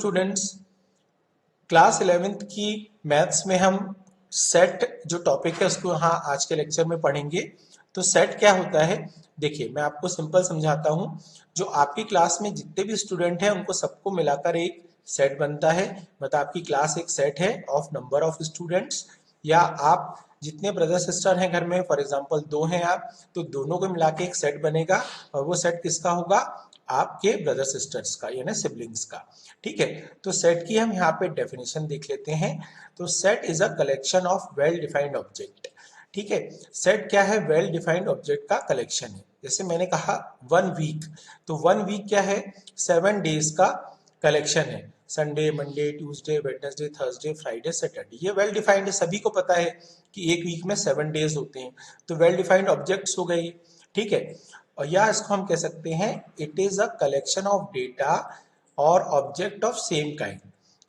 Students, class 11th की maths में हम सेट जो टॉपिक है उसको यहाँ आज के लेक्चर में पढ़ेंगे। तो सेट क्या होता है, देखिए मैं आपको सिंपल समझाता हूँ। जो आपकी क्लास में जितने भी स्टूडेंट हैं उनको सबको मिलाकर एक सेट बनता है। मतलब आपकी क्लास एक सेट है ऑफ नंबर ऑफ स्टूडेंट्स, या आप जितने ब्रदर सिस्टर हैं घर में, फॉर एग्जांपल 2 हैं आप, तो दोनों को मिला के एक सेट बनेगा। और वो सेट किसका होगा? आपके ब्रदर सिस्टर्स का, यानी सिबलिंग्स का। ठीक है, तो सेट की हम यहाँ पे डेफिनेशन देख लेते हैं। तो set is a collection of well defined object. ठीक है, सेट क्या है? वेल डिफाइंड ऑब्जेक्ट का कलेक्शन है। जैसे मैंने कहा 1 वीक, तो 1 वीक क्या है? 7 डेज का कलेक्शन है। Sunday, Monday, Tuesday, Wednesday, Thursday, Friday, Saturday. ये वेल डिफाइंड है, सभी को पता है कि एक वीक में 7 डेज होते हैं। तो वेल डिफाइंड ऑब्जेक्ट्स हो गई। ठीक है, और या इसको हम कह सकते हैं it is a collection of data और ऑब्जेक्ट ऑफ सेम काइंड।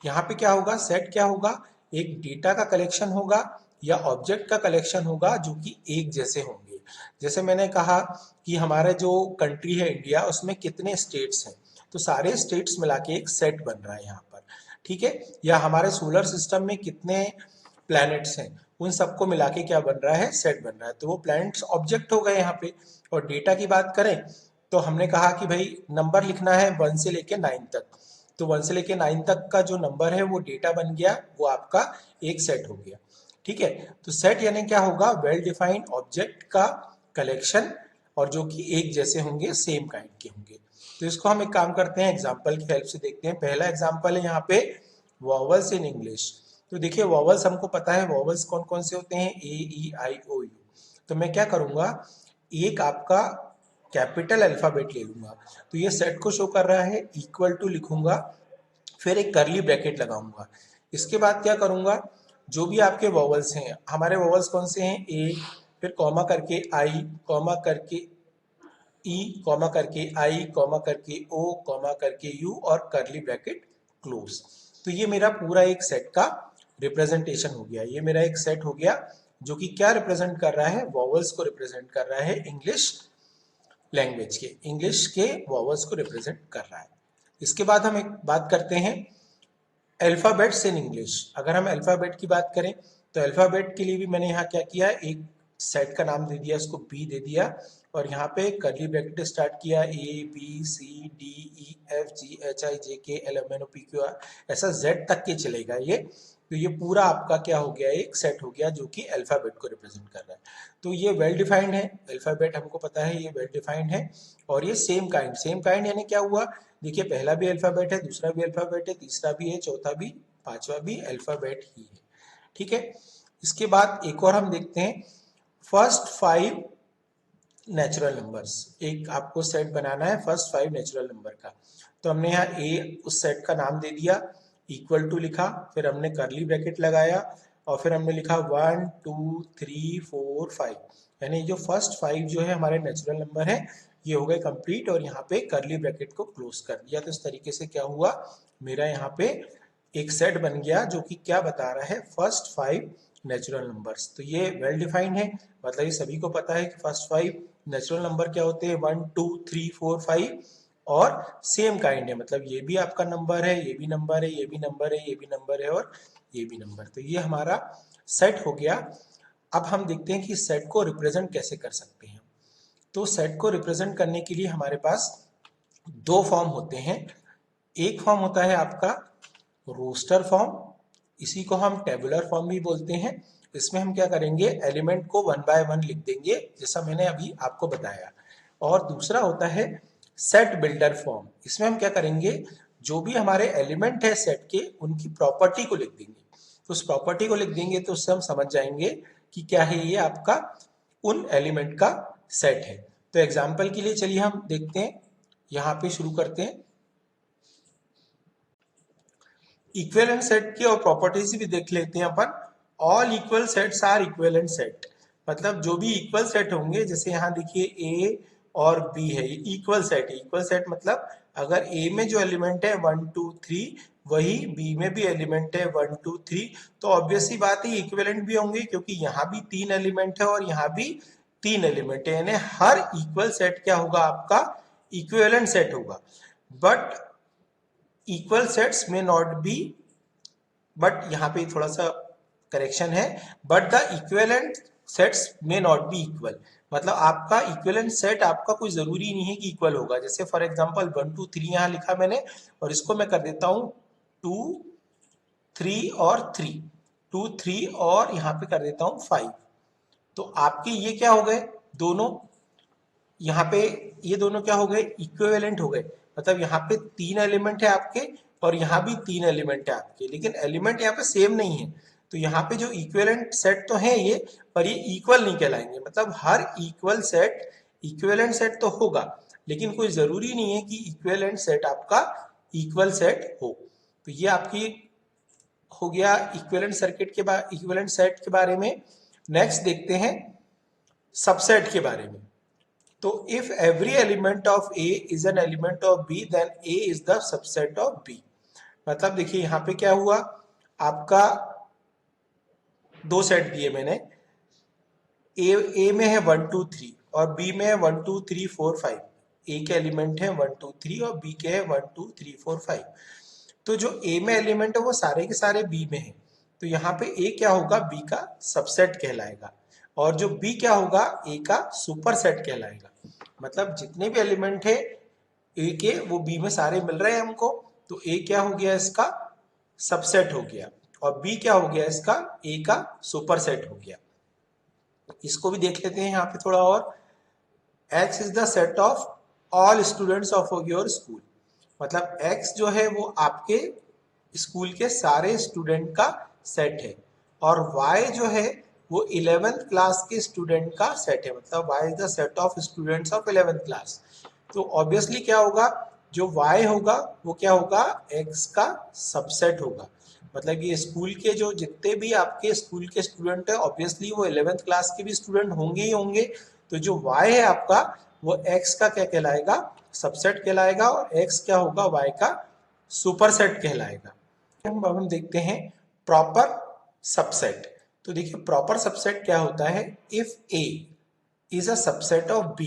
यहाँ पे क्या होगा? सेट क्या होगा? एक डेटा का कलेक्शन होगा या ऑब्जेक्ट का कलेक्शन होगा जो कि एक जैसे होंगे। जैसे मैंने कहा कि हमारा जो कंट्री है इंडिया, उसमें कितने स्टेट्स हैं, तो सारे स्टेट्स मिला के एक सेट बन रहा है यहाँ पर। ठीक है, या हमारे सोलर सिस्टम में कितने प्लैनेट्स हैं, उन सबको मिला के क्या बन रहा है? सेट बन रहा है। तो वो प्लैनेट्स ऑब्जेक्ट हो गए यहाँ पे। और डेटा की बात करें तो हमने कहा कि भाई नंबर लिखना है 1 से लेके 9 तक, तो 1 से लेके 9 तक का जो नंबर है वो डेटा बन गया, वो आपका एक सेट हो गया। ठीक है, तो सेट यानी क्या होगा? वेल डिफाइंड ऑब्जेक्ट का कलेक्शन, और जो कि एक जैसे होंगे, सेम काइंड के होंगे। तो इसको हम एक काम करते हैं, एग्जाम्पल की हेल्प से देखते हैं। पहला एग्जाम्पल है यहाँ पे वॉवल्स इन इंग्लिश। तो देखिए वॉवल्स हमको पता है, वॉवल्स कौन कौन से होते हैं? ए, ई, आई, ओ, यू। तो मैं क्या करूंगा, एक आपका कैपिटल अल्फाबेट ले लूंगा। तो ये सेट को शो कर रहा है, इक्वल टू लिखूंगा, फिर एक करली ब्रैकेट लगाऊंगा। इसके बाद क्या करूंगा, जो भी आपके वॉवल्स हैं, हमारे वॉवल्स कौन से हैं? ए, फिर कॉमा करके आई, कॉमा करके ई, कॉमा करके आई, कॉमा करके ओ, कॉमा करके यू, और करली ब्रैकेट क्लोज। तो ये मेरा पूरा एक सेट का रिप्रेजेंटेशन हो गया। ये मेरा एक सेट हो गया जो कि क्या रिप्रेजेंट कर रहा है? वॉवल्स को रिप्रेजेंट कर रहा है, इंग्लिश लैंग्वेज के, इंग्लिश के वॉवल्स को रिप्रेजेंट कर रहा है। इसके बाद हम एक बात करते हैं अल्फाबेट्स इन इंग्लिश। अगर हम अल्फाबेट की बात करें तो अल्फाबेट के लिए भी मैंने यहाँ क्या किया, एक सेट का नाम दे दिया, इसको बी दे दिया, और यहाँ पे करली ब्रैकेट स्टार्ट किया, A B C D E F G H I J K L M N O P Q R, ऐसा जेड तक के चलेगा ये। तो ये पूरा आपका क्या हो गया? एक सेट हो गया जो कि अल्फाबेट को रिप्रेजेंट कर रहा है। तो ये वेल डिफाइंड है, अल्फाबेट हमको पता है ये वेल डिफाइंड है। और ये सेम काइंड, सेम काइंड यानी क्या हुआ? देखिए पहला भी अल्फाबेट है, दूसरा भी अल्फाबेट है, तीसरा भी है, चौथा भी, पांचवा भी अल्फाबेट ही है। ठीक है, इसके बाद एक और हम देखते हैं, फर्स्ट 5 नेचुरल नंबर्स। एक आपको सेट बनाना है फर्स्ट 5 नेचुरल नंबर का। तो हमने यहाँ ए उस सेट का नाम दे दिया, इक्वल टू लिखा, फिर हमने करली ब्रैकेट लगाया, और फिर हमने लिखा 1 2 3 4 5, यानी जो फर्स्ट 5 जो है हमारे नेचुरल नंबर है, ये हो गए कंप्लीट, और यहाँ पे करली ब्रैकेट को क्लोज कर दिया। तो इस तरीके से क्या हुआ, मेरा यहाँ पे एक सेट बन गया जो कि क्या बता रहा है? First 5 natural numbers. तो ये वेल डिफाइंड है, मतलब ये सभी को पता है कि फर्स्ट 5 नेचुरल नंबर क्या होते हैं? 1 2 3 4 5, और सेम काइंड है, मतलब ये भी आपका नंबर है, ये भी नंबर है, ये भी नंबर है, ये भी नंबर है, और ये भी नंबर। तो ये हमारा सेट हो गया। अब हम देखते हैं कि सेट को रिप्रेजेंट कैसे कर सकते हैं। तो सेट को रिप्रेजेंट करने के लिए हमारे पास 2 फॉर्म होते हैं। एक फॉर्म होता है आपका रोस्टर फॉर्म, इसी को हम टेबुलर फॉर्म भी बोलते हैं। इसमें हम क्या करेंगे, एलिमेंट को 1 बाय 1 लिख देंगे, जैसा मैंने अभी आपको बताया। और दूसरा होता है सेट बिल्डर फॉर्म। इसमें हम क्या करेंगे, जो भी हमारे एलिमेंट है सेट के, उनकी प्रॉपर्टी को लिख देंगे। तो उस प्रॉपर्टी को लिख देंगे तो उससे हम समझ जाएंगे कि क्या है, ये आपका उन एलिमेंट का सेट है। तो एग्जाम्पल के लिए चलिए हम देखते हैं, यहाँ पे शुरू करते हैं। इक्विवेलेंट सेट की और प्रॉपर्टीज भी देख लेते हैं अपन। All equal sets are equivalent set, मतलब जो भी इक्वल सेट होंगे, जैसे यहाँ देखिए ए और बी है, ये इक्वल सेट है। इक्वल सेट मतलब अगर ए में जो एलिमेंट है 1 2 3, वही बी में भी एलिमेंट है 1 2 3, तो ऑब्वियसली बात है इक्विवेलेंट भी होंगे, क्योंकि यहाँ भी 3 एलिमेंट है और यहाँ भी 3 एलिमेंट है, यानी हर इक्वल सेट क्या होगा? आपका इक्विवेलेंट सेट होगा। बट इक्वल सेट्स में नॉट बी, बट यहाँ पे थोड़ा सा करेक्शन है, बट द इक्विवेलेंट सेट्स में नॉट बी इक्वल। मतलब आपका इक्विवेलेंट सेट आपका कोई जरूरी नहीं है कि इक्वल होगा। जैसे फॉर एग्जांपल 1 2 3 यहाँ लिखा मैंने, और इसको मैं कर देता हूँ 2 3 और 3, 2 3 और यहाँ पे कर देता हूँ 5। तो आपके ये क्या हो गए दोनों, यहाँ पे ये दोनों क्या हो गए, इक्विवेलेंट हो गए। मतलब यहाँ पे 3 एलिमेंट है आपके और यहाँ भी 3 एलिमेंट है आपके, लेकिन एलिमेंट यहाँ पे सेम नहीं है। तो यहाँ पे जो इक्विवेलेंट सेट तो है ये, पर ये इक्वल नहीं कहलाएंगे। मतलब हर इक्वल सेट इक्विवेलेंट सेट तो होगा, लेकिन कोई जरूरी नहीं है कि इक्विवेलेंट सेट आपका इक्वल सेट हो। तो ये आपकी हो गया इक्विवेलेंट सर्किट के बारे, इक्विवेलेंट सेट के बारे में। नेक्स्ट देखते हैं सबसेट के बारे में। तो if every element of A is an element of B then A is the subset of B. मतलब देखिए यहाँ पे क्या हुआ, आपका दो सेट दिए मैंने, ए में है 1 2 3 और बी में है 1 2 3 4 5। ए के एलिमेंट है 1 2 3 और बी के है 1 2 3 4 5। तो जो ए में एलिमेंट है वो सारे के सारे बी में है। तो यहाँ पे ए क्या होगा, बी का सबसेट कहलाएगा, और जो बी क्या होगा, ए का सुपर सेट कहलाएगा। मतलब जितने भी एलिमेंट है ए के वो बी में सारे मिल रहे हैं हमको, तो ए क्या हो गया, इसका सबसेट हो गया, और बी क्या हो गया, इसका ए का सुपर सेट हो गया। इसको भी देख लेते हैं यहाँ पे थोड़ा और। X is the set of all students of your school. मतलब X जो है वो आपके स्कूल के सारे स्टूडेंट का सेट है, और Y जो है वो 11th क्लास के स्टूडेंट का सेट है। मतलब Y is the set of students of 11th class. तो ऑब्वियसली क्या होगा, जो Y होगा वो क्या होगा, X का सबसेट होगा। मतलब ये स्कूल के जो जितने भी आपके स्कूल के स्टूडेंट है, ऑब्वियसली वो 11th क्लास के भी स्टूडेंट होंगे ही होंगे। तो जो Y है आपका वो X का क्या कहलाएगा, सबसेट कहलाएगा, और X क्या होगा, Y का सुपरसेट कहलाएगा। अब हम देखते हैं प्रॉपर सबसेट। तो देखिए प्रॉपर सबसेट क्या होता है, if A is a subset of B,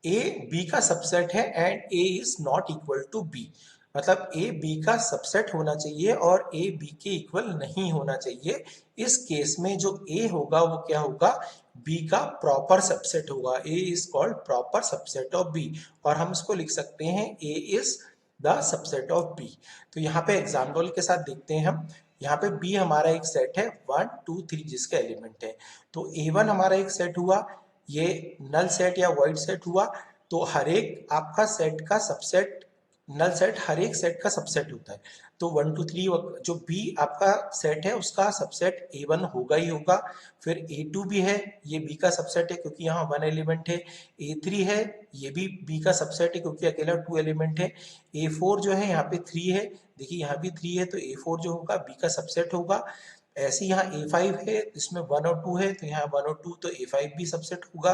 A B का सबसेट है and A is not equal to B. मतलब ए बी का सबसेट होना चाहिए और ए बी के इक्वल नहीं होना चाहिए। इस केस में जो ए होगा वो क्या होगा, बी का प्रॉपर सबसेट होगा। A is called proper subset of B, और हम इसको लिख सकते हैं A is the subset of B. तो यहाँ पे एग्जाम्पल के साथ देखते हैं हम। यहाँ पे बी हमारा एक सेट है 1 2 3 जिसके एलिमेंट है। तो ए1 हमारा एक सेट हुआ, ये नल सेट या वाइड सेट हुआ। तो हर एक आपका सेट का सबसेट, नल सेट हर एक सेट का सबसेट होता है। तो 1 2 3 जो बी आपका सेट है उसका सबसेट A1 होगा ही होगा। फिर A2 भी है, ये बी का सबसेट है क्योंकि यहाँ 1 एलिमेंट है। A3 है, ये भी बी का सबसेट है क्योंकि अकेला 2 एलिमेंट है। A4 जो है यहाँ पे 3 है, देखिए यहाँ भी 3 है, तो A4 जो होगा बी का सबसेट होगा। ऐसे यहाँ A5 है, इसमें 1 और 2 है, तो यहाँ 1 और 2, तो A5 भी सबसेट होगा,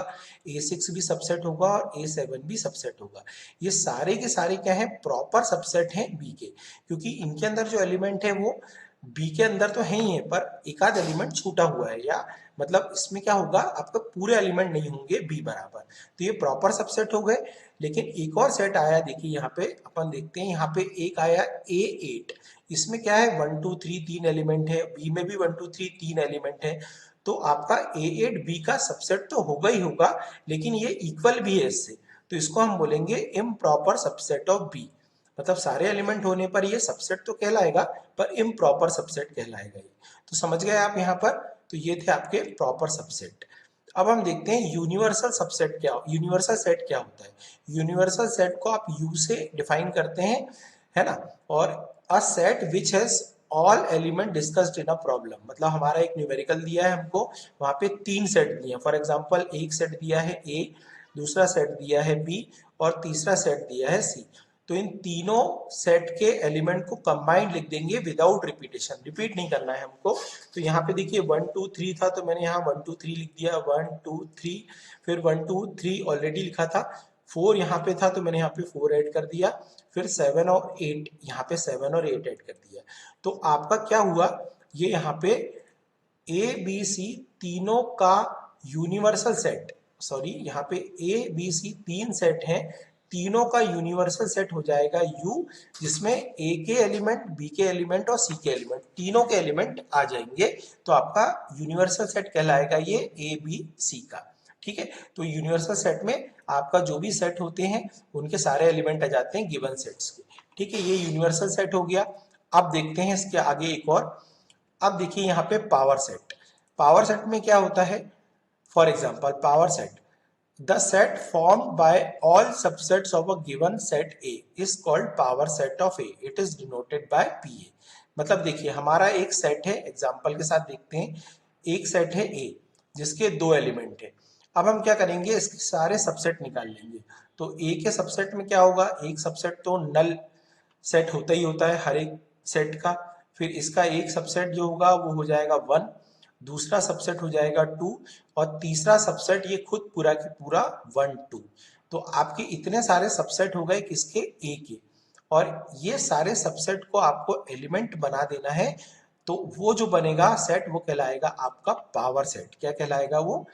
A6 भी सबसेट होगा और A7 भी सबसेट होगा। ये सारे के सारे क्या है, प्रॉपर सबसेट हैं बी के, क्योंकि इनके अंदर जो एलिमेंट है वो बी के अंदर तो है ही है, पर एक आध एलिमेंट छूटा हुआ है, या मतलब इसमें क्या होगा, आपका पूरे एलिमेंट नहीं होंगे बी बराबर। तो ये प्रॉपर सबसेट हो गए। लेकिन एक और सेट आया, देखिए यहाँ पे अपन देखते हैं, यहाँ पे एक आया A8। इसमें क्या है, 1 2 3 3 एलिमेंट है, बी में भी 1 2 3 3 एलिमेंट है। तो आपका A8 बी का सबसेट तो होगा ही होगा, लेकिन ये इक्वल भी है इससे, तो इसको हम बोलेंगे इम्प्रॉपर सबसेट ऑफ बी। मतलब सारे एलिमेंट होने पर ये सबसेट तो कहलाएगा, पर इम्प्रॉपर सबसेट कहलाएगा ये। तो समझ गए आप यहाँ पर। तो ये थे आपके प्रॉपर सबसेट। अब हम देखते हैं यूनिवर्सल सबसेट क्या, यूनिवर्सल सेट क्या होता है। यूनिवर्सल सेट को आप यू से डिफाइन करते हैं, है ना। और a set which has all element discussed in a problem. मतलब हमारा एक न्यूमेरिकल दिया है हमको, वहां पे 3 सेट दिए हैं। फॉर एग्जांपल एक सेट दिया है ए, दूसरा सेट दिया है बी, और तीसरा सेट दिया है सी। तो इन तीनों सेट के एलिमेंट को कंबाइंड लिख देंगे विदाउट रिपीटेशन, रिपीट नहीं करना है हमको। तो यहाँ पे देखिए 1 2 3 था, तो मैंने यहाँ 1 2 3 लिख दिया, 1 2 3, फिर 1 2 3 ऑलरेडी लिखा था, 4 यहाँ पे था तो मैंने यहाँ पे 4 ऐड कर दिया, फिर 7 और 8, यहाँ पे 7 और 8 ऐड कर दिया। तो आपका क्या हुआ, ये यहाँ पे ए बी सी तीनों का यूनिवर्सल सेट, सॉरी यहाँ पे ए बी सी 3 सेट हैं, तीनों का यूनिवर्सल सेट हो जाएगा U, जिसमें A के एलिमेंट, B के एलिमेंट और C के एलिमेंट, तीनों के एलिमेंट आ जाएंगे। तो आपका यूनिवर्सल सेट कहलाएगा ये ABC का। ठीक है, तो यूनिवर्सल सेट में आपका जो भी सेट होते हैं उनके सारे एलिमेंट आ जाते हैं गिवन सेट्स के। ठीक है, ये यूनिवर्सल सेट हो गया। अब देखते हैं इसके आगे एक और। अब देखिए यहाँ पे पावर सेट। पावर सेट में क्या होता है? For example power set, the set formed by all subsets of a given set A is called power set of A. It is denoted by PA. मतलब देखिए हमारा एक सेट है, example के साथ देखते हैं। एक सेट है A जिसके दो एलिमेंट है। अब हम क्या करेंगे, इसके सारे सबसेट निकाल लेंगे। तो A के सबसेट में क्या होगा, एक सबसेट तो नल सेट होता ही होता है हर एक सेट का। फिर इसका एक सबसेट जो होगा वो हो जाएगा 1, दूसरा सबसेट हो जाएगा 2, और तीसरा सबसेट ये खुद पूरा की पूरा 1 2। तो आपके इतने सारे सबसेट हो गए किसके, ए के। और ये सारे सबसेट को आपको एलिमेंट बना देना है। तो वो जो बनेगा सेट वो कहलाएगा आपका पावर सेट। क्या कहलाएगा वो,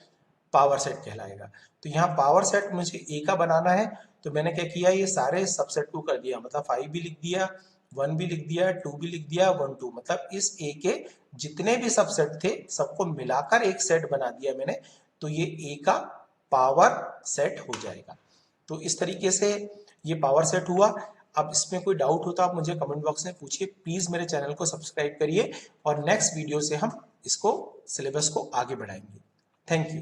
पावर सेट कहलाएगा। तो यहाँ पावर सेट मुझे ए का बनाना है, तो मैंने क्या किया, ये सारे सबसेट को कर दिया, मतलब 5 भी लिख दिया, 1 भी लिख दिया, 2 भी लिख दिया, 1 2, मतलब इस ए के जितने भी सबसेट थे सबको मिलाकर एक सेट बना दिया मैंने। तो ये ए का पावर सेट हो जाएगा। तो इस तरीके से ये पावर सेट हुआ। अब इसमें कोई डाउट हो तो आप मुझे कमेंट बॉक्स में पूछिए। प्लीज मेरे चैनल को सब्सक्राइब करिए और नेक्स्ट वीडियो से हम इसको सिलेबस को आगे बढ़ाएंगे। Thank you.